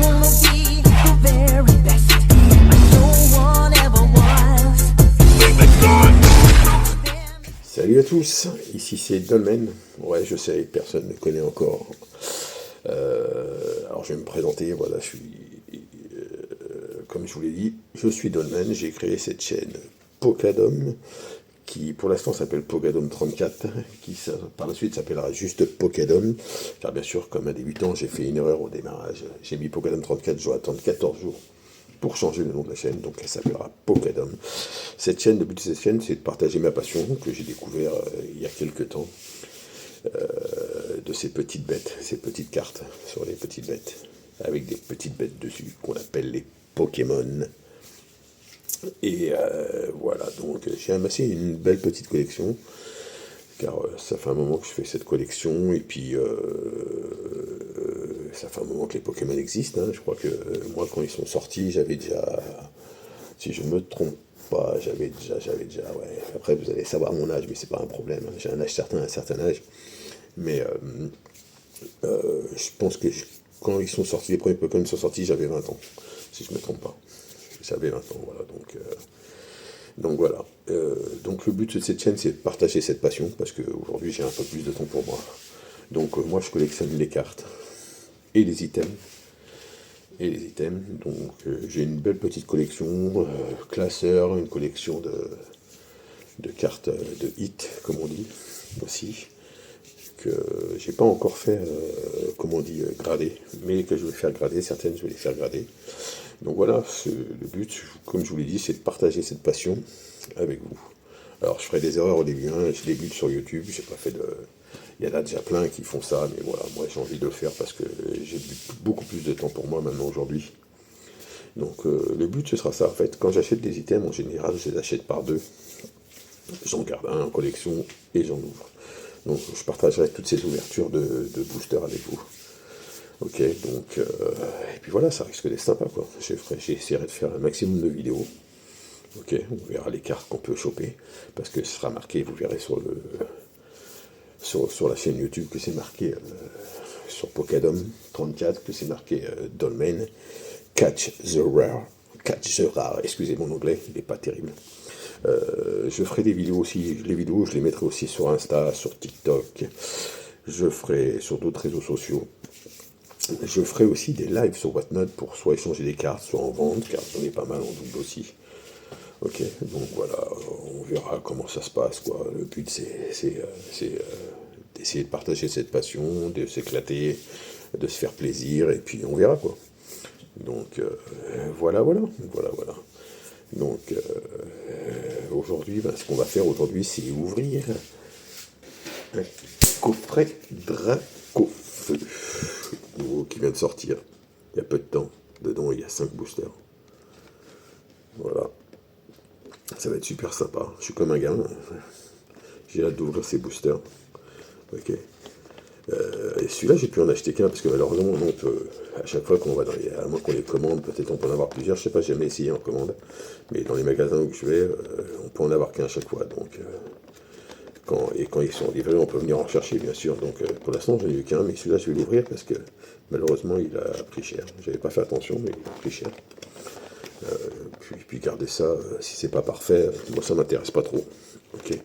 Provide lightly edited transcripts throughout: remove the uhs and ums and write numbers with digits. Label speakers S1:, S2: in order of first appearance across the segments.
S1: wanna be the very best. No one ever was.
S2: Salut à tous, ici c'est Dolmen. Ouais, je sais, personne ne connaît encore. Alors je vais me présenter, voilà, comme je vous l'ai dit, je suis Dolmen, j'ai créé cette chaîne Pocadom, qui pour l'instant s'appelle Pocadom 34, qui par la suite s'appellera juste Pocadom, car bien sûr, comme un débutant, j'ai fait une erreur au démarrage. J'ai mis Pocadom 34, je dois attendre 14 jours pour changer le nom de la chaîne, donc elle s'appellera Pocadom. Cette chaîne, le but de cette chaîne, c'est de partager ma passion, que j'ai découvert il y a quelques temps, de ces petites bêtes, ces petites cartes sur les petites bêtes, avec des petites bêtes dessus, qu'on appelle les Pokémon. Et voilà, donc j'ai amassé une belle petite collection, car ça fait un moment que je fais cette collection, et puis ça fait un moment que les Pokémon existent, hein. Je crois que moi, quand ils sont sortis, j'avais déjà, si je me trompe pas, j'avais déjà, ouais. Après, vous allez savoir mon âge, mais c'est pas un problème, hein. J'ai un âge certain, un certain âge, mais je pense que quand ils sont sortis, les premiers Pokémon sont sortis, j'avais 20 ans, si je me trompe pas. J'avais 20 ans, voilà, donc voilà. Donc le but de cette chaîne, c'est de partager cette passion, parce qu'aujourd'hui, j'ai un peu plus de temps pour moi. Donc moi, je collectionne les cartes et les items. Donc j'ai une belle petite collection, classeur, une collection de cartes de hit, comme on dit, aussi, que j'ai pas encore fait, comme on dit, grader, mais que je vais faire grader, certaines je vais les faire grader. Donc voilà, le but, comme je vous l'ai dit, c'est de partager cette passion avec vous. Alors je ferai des erreurs au début, hein, je débute sur YouTube, j'ai pas fait de... Il y en a déjà plein qui font ça, mais voilà, moi j'ai envie de le faire parce que j'ai beaucoup plus de temps pour moi maintenant aujourd'hui. Donc le but ce sera ça, en fait, quand j'achète des items, en général, je les achète par deux. J'en garde un en collection et j'en ouvre. Donc je partagerai toutes ces ouvertures de boosters avec vous. Ok, donc, et puis voilà, ça risque d'être sympa, quoi. J'essaierai de faire un maximum de vidéos. Ok, on verra les cartes qu'on peut choper, parce que ce sera marqué, vous verrez sur la chaîne YouTube que c'est marqué, sur Pocadom 34, que c'est marqué Dolmen, Catch the Rare, excusez mon anglais, il n'est pas terrible. Je ferai des vidéos aussi, les vidéos je les mettrai aussi sur Insta, sur TikTok, je ferai sur d'autres réseaux sociaux. Je ferai aussi des lives sur Whatnot pour soit échanger des cartes, soit en vente, car j'en ai pas mal en double aussi. Ok, donc voilà, on verra comment ça se passe, quoi. Le but c'est d'essayer de partager cette passion, de s'éclater, de se faire plaisir, et puis on verra, quoi. Donc voilà. Donc aujourd'hui, ce qu'on va faire aujourd'hui, c'est ouvrir un coffret Dracofeu nouveau qui vient de sortir il y a peu de temps. Dedans, il y a 5 boosters. Voilà. Ça va être super sympa. Je suis comme un gamin. J'ai hâte d'ouvrir ces boosters. Ok. Et celui-là, j'ai pu en acheter qu'un parce que malheureusement, on peut, à chaque fois qu'on va dans les. À moins qu'on les commande, peut-être on peut en avoir plusieurs. Je sais pas, j'ai jamais essayé en commande. Mais dans les magasins où je vais, on peut en avoir qu'un à chaque fois. Donc. Quand ils sont livrés, on peut venir en chercher, bien sûr. Donc, pour l'instant, j'en ai eu qu'un, mais celui-là, je vais l'ouvrir parce que malheureusement, il a pris cher. J'avais pas fait attention, mais il a pris cher. Puis garder ça, si c'est pas parfait, moi, ça m'intéresse pas trop. Ok.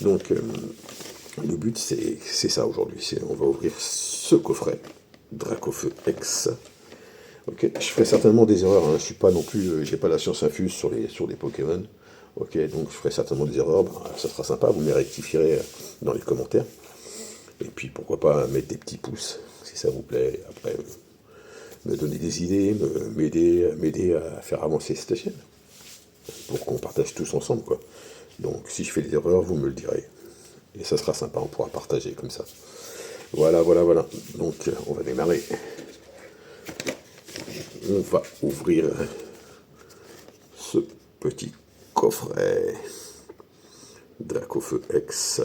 S2: Donc, le but, c'est ça aujourd'hui. On va ouvrir ce coffret Dracofeu X. Ok. Je ferai certainement des erreurs. Hein. Je suis pas non plus, j'ai pas la science infuse sur les Pokémon. Ok, donc je ferai certainement des erreurs, ça sera sympa, vous me les rectifierez dans les commentaires. Et puis pourquoi pas mettre des petits pouces, si ça vous plaît, après me donner des idées, m'aider à faire avancer cette chaîne, pour qu'on partage tous ensemble, quoi. Donc si je fais des erreurs, vous me le direz. Et ça sera sympa, on pourra partager comme ça. Voilà. Donc on va démarrer. On va ouvrir ce petit coffret Dracofeu X.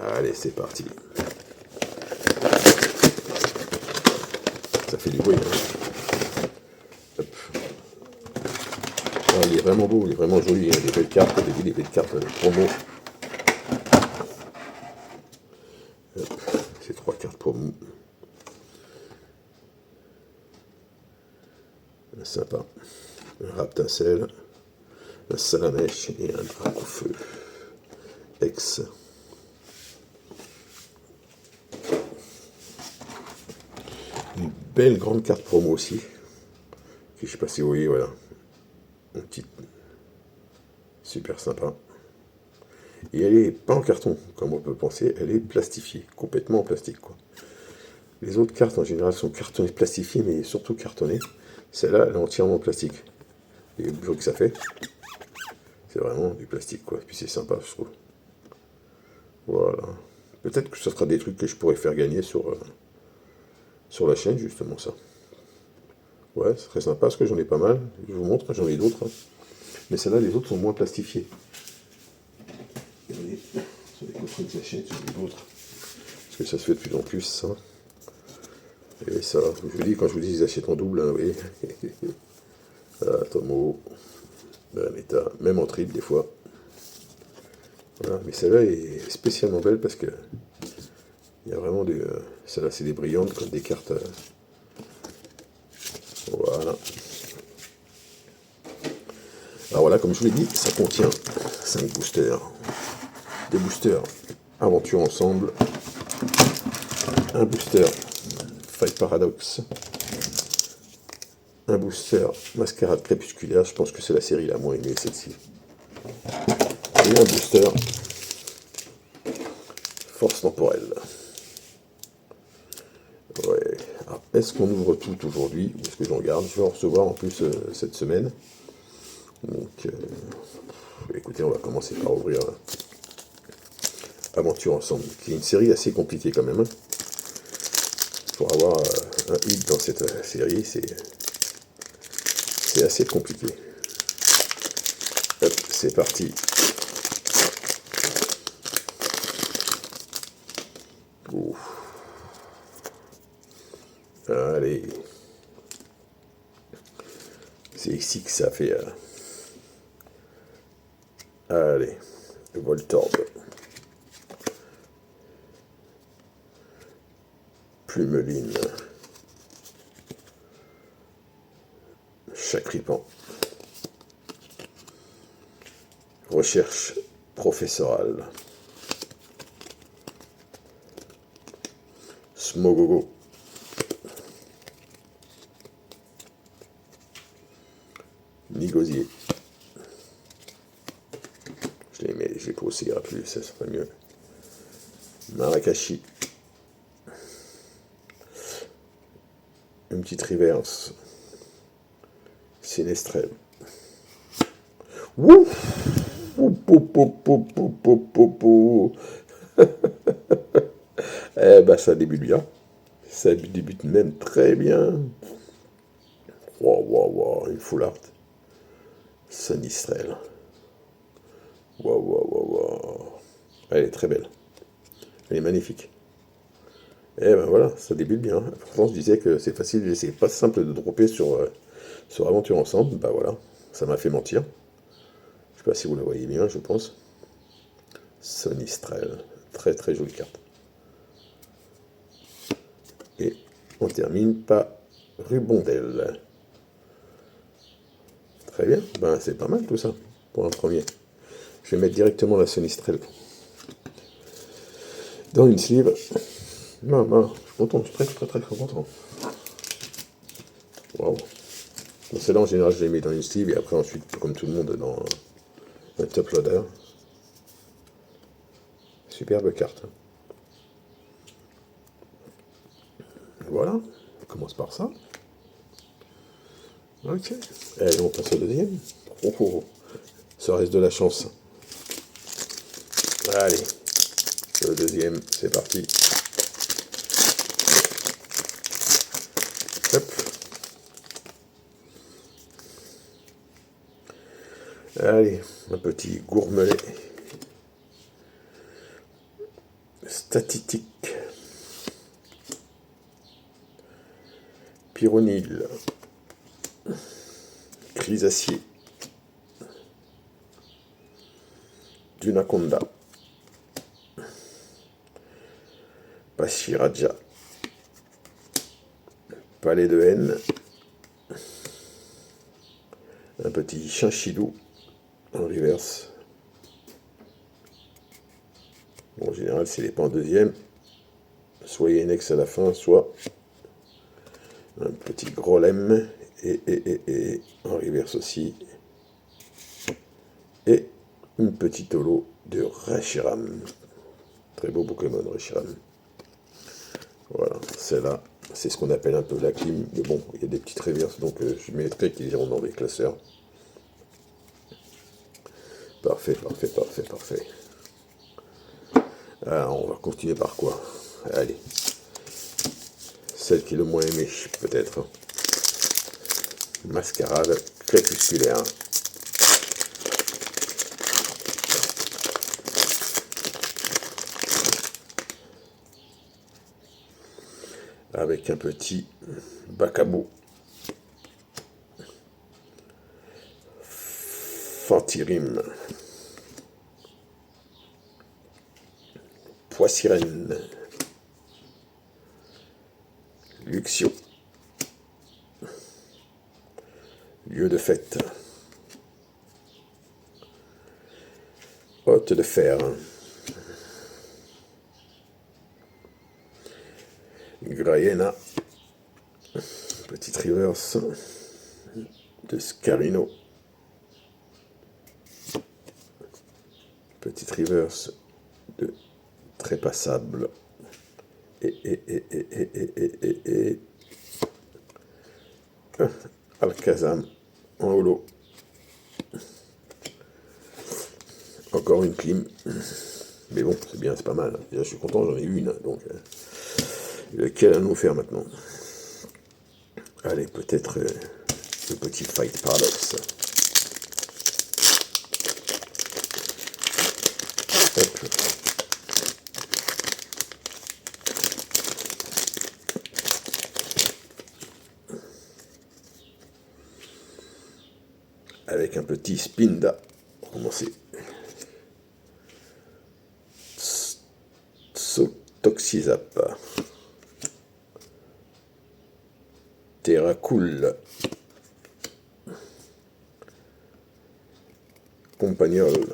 S2: Allez, c'est parti. Ça fait du bruit. Hein. Hop. Ah, il est vraiment beau, il est vraiment joli. Il y a des belles cartes, des belles cartes promo. Hop. ces 3 cartes promo. Sympa. Un Raptincelle, un Salamèche et un Dracofeu. Ex. Une belle grande carte promo aussi. Qui, je sais pas si vous voyez, voilà. Un petit. Super sympa. Et elle est pas en carton, comme on peut penser, elle est plastifiée, complètement en plastique, quoi. Les autres cartes en général sont cartonnées, plastifiées, mais surtout cartonnées. Celle-là, elle est entièrement en plastique. Et le bruit que ça fait, c'est vraiment du plastique, quoi. Et puis c'est sympa, je trouve. Voilà. Peut-être que ce sera des trucs que je pourrais faire gagner sur la chaîne, justement, ça. Ouais, c'est très sympa, parce que j'en ai pas mal. Je vous montre, j'en ai d'autres. Hein. Mais celles-là, les autres sont moins plastifiées. Regardez, sur les coffrets que j'achète, j'en ai d'autres. Parce que ça se fait de plus en plus, ça. Et ça, je vous dis, quand je vous dis, ils achètent en double, hein, oui. Voilà, Tomo, Bernetta, même en triple des fois. Voilà, mais celle-là est spécialement belle parce que il y a vraiment des. Celle-là, c'est des brillantes comme des cartes. Voilà. Alors voilà, comme je vous l'ai dit, ça contient 5 boosters. Des boosters Aventure Ensemble. Un booster Fight Paradox. Un booster Mascarade Crépusculaire. Je pense que c'est la série la moins aimée, celle-ci. Et un booster Force Temporelle. Ouais. Alors, est-ce qu'on ouvre tout aujourd'hui ou est-ce que j'en garde? Je vais en recevoir en plus cette semaine. Donc, écoutez, on va commencer par ouvrir Aventure Ensemble, qui est une série assez compliquée quand même. Pour avoir un hit dans cette série, c'est assez compliqué. Hop, c'est parti. Ouf. Allez. C'est ici que ça fait. Allez. Voltorb. Plumeline. Chacripan. Recherche professorale. Smogogo. Nigosier. Je les mets, je les poserai plus, ça serait mieux. Marakashi. Une petite reverse. Sinestrel. Wouh! Eh ben ça débute bien. Ça débute même très bien. Waouh, waouh, waouh, une full art. Sinistrel. Waouh, waouh, waouh, waouh. Elle est très belle. Elle est magnifique. Et ben voilà, ça débute bien. Pourtant, je disais que c'est facile, c'est pas simple de dropper sur Aventure Ensemble. Bah voilà, ça m'a fait mentir. Je sais pas si vous la voyez bien, je pense. Sonistrel. Très très jolie carte. Et on termine par Rubondel. Très bien, ben c'est pas mal tout ça pour un premier. Je vais mettre directement la Sonistrel dans une sleeve. Non, non, je suis content, je suis très très très très content. Waouh. Bon, celle-là en général je les mets dans une sleeve et après ensuite comme tout le monde dans un top loader. Superbe carte. Voilà, on commence par ça. Ok. Allez, on passe au deuxième. Oh, oh, oh. Ça reste de la chance. Allez, le deuxième, c'est parti. Hop. Allez, un petit gourmelet. Statistique. Pyronyle. Chrysacier. Dunaconda. Vashiraja, Palais de Haine, un petit Chinchilou en reverse. Bon, en général, c'est les pas en deuxième. Soit il y a une X à la fin, soit un petit Grolem et en reverse aussi. Et une petite holo de Reshiram. Très beau Pokémon, Reshiram. Voilà, celle-là, c'est ce qu'on appelle un peu la clim. Mais bon, il y a des petites reverses, donc je mettrai qu'ils iront dans les classeurs. Parfait, parfait, parfait, parfait. Alors, on va continuer par quoi? Allez. Celle qui est le moins aimée, peut-être. Mascarade crépusculaire. Avec un petit Bacabo. Fantirim. Poissirène. Luxio. Lieu de fête. Hôte de fer. Grayena. Petite reverse de Scarino. Petite reverse de Trépassable. Et Alakazam en holo. Encore une clim. Mais bon, c'est bien, c'est pas mal. Déjà, je suis content, j'en ai eu une. Donc, lequel allons-nous faire maintenant? Allez, peut-être le petit Fight Paradox. Hop. Avec un petit Spinda pour commencer. Toxizap. Terracool. Compagnol.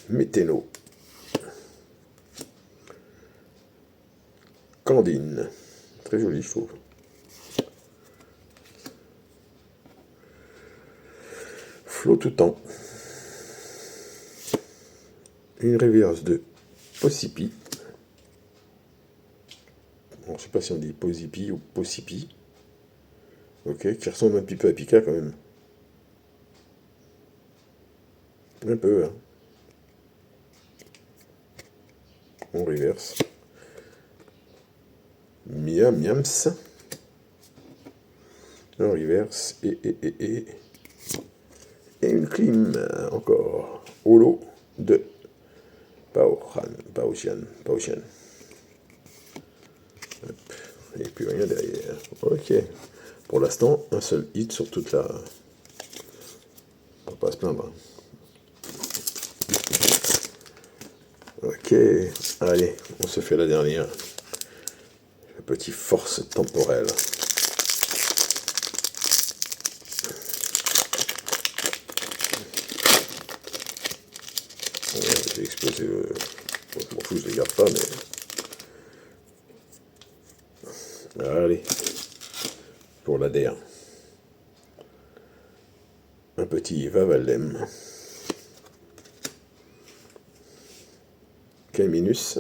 S2: Météno. Candine. Très joli, je trouve. Flot tout temps. Une reverse de Possipi. Bon, je sais pas si on dit Posipi ou Possipi. Ok, qui ressemble un petit peu à Pika quand même. Un peu, hein. On reverse. Miams. On reverse. Et une clim encore. Holo de Paotian. Et puis rien derrière. Ok. Pour l'instant, un seul hit sur toute la... On va pas se plaindre. Ok. Allez, on se fait la dernière. Le petit force temporelle. J'ai explosé le... Bon, je m'en fous, je les garde pas, mais... Allez. Pour l'ADR. Un petit Vavaldem. Caminus.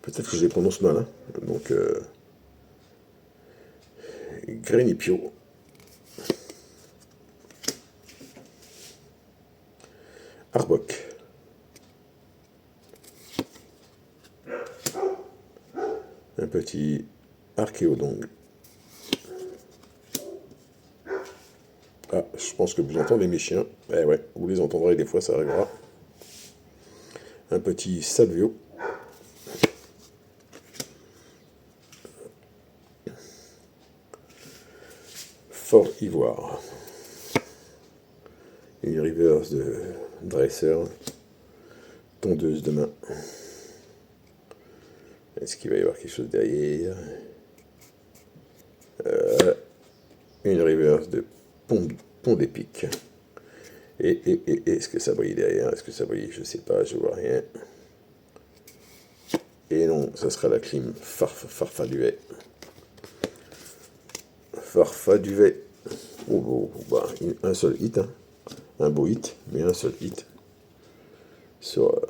S2: Peut-être que je les prononce mal, hein. Donc, Grenipio. Arbok. Un petit Archéodong. Ah, je pense que vous entendez mes chiens. Eh ouais, vous les entendrez, des fois ça arrivera. Un petit Salvio. Fort Ivoire. Une reverse de Dresser. tondeuse de main. Est-ce qu'il va y avoir quelque chose derrière? Une reverse de pont des pics. Et est-ce que ça brille derrière? Est-ce que ça brille? Je sais pas, je vois rien. Et non, ça sera la clim Farfaduvet. Farfaduvet. Bah, un seul hit, hein. Un beau hit, mais un seul hit. Sur,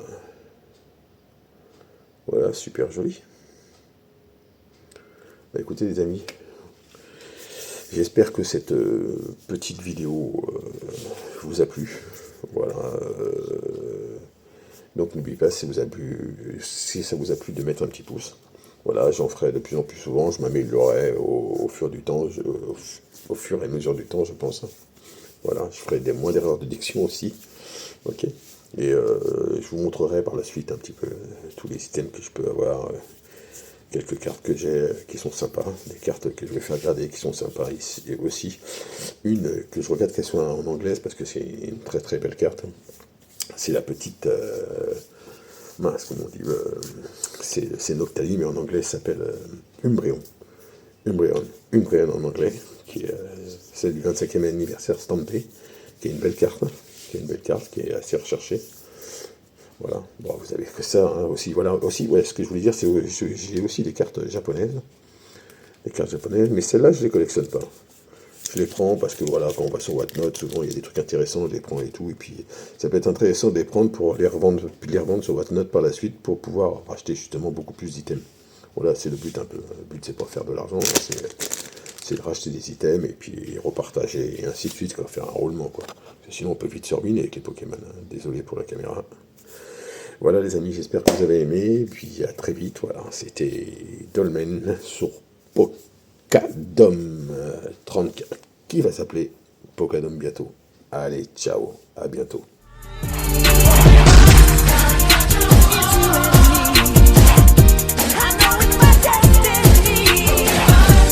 S2: voilà, super joli. Bah, écoutez les amis, j'espère que cette petite vidéo vous a plu. Voilà. Donc n'oubliez pas, si ça vous a plu, de mettre un petit pouce. Voilà, j'en ferai de plus en plus souvent, je m'améliorerai au fur du temps, au fur et à mesure du temps, je pense. Voilà, je ferai moins d'erreurs de diction aussi. Ok. Et je vous montrerai par la suite un petit peu tous les items que je peux avoir. Quelques cartes que j'ai qui sont sympas, des cartes que je vais faire garder qui sont sympas ici, et aussi une que je regarde qu'elle soit en anglaise parce que c'est une très très belle carte. C'est la petite mince, comment on dit, c'est Noctali, mais en anglais ça s'appelle Umbreon. Umbreon en anglais, qui est celle du 25e anniversaire Stampé, qui est une belle carte, qui est assez recherchée. Voilà, bon, vous avez que ça hein, aussi. Voilà, aussi, ouais, ce que je voulais dire, c'est que j'ai aussi des cartes japonaises. Les cartes japonaises, mais celles-là, je les collectionne pas. Je les prends parce que voilà, quand on va sur Whatnot, souvent il y a des trucs intéressants, je les prends et tout. Et puis ça peut être intéressant de les prendre pour les revendre sur Whatnot par la suite pour pouvoir acheter justement beaucoup plus d'items. Voilà, c'est le but un peu. Le but, c'est pas faire de l'argent, hein, c'est de racheter des items et puis repartager et ainsi de suite, quoi, faire un roulement, quoi. Parce que sinon, on peut vite se ruiner avec les Pokémon. Hein. Désolé pour la caméra. Voilà les amis, j'espère que vous avez aimé, et puis à très vite, voilà, c'était Dolmen sur Pokadom 34, qui va s'appeler Pokadom bientôt. Allez, ciao, à bientôt.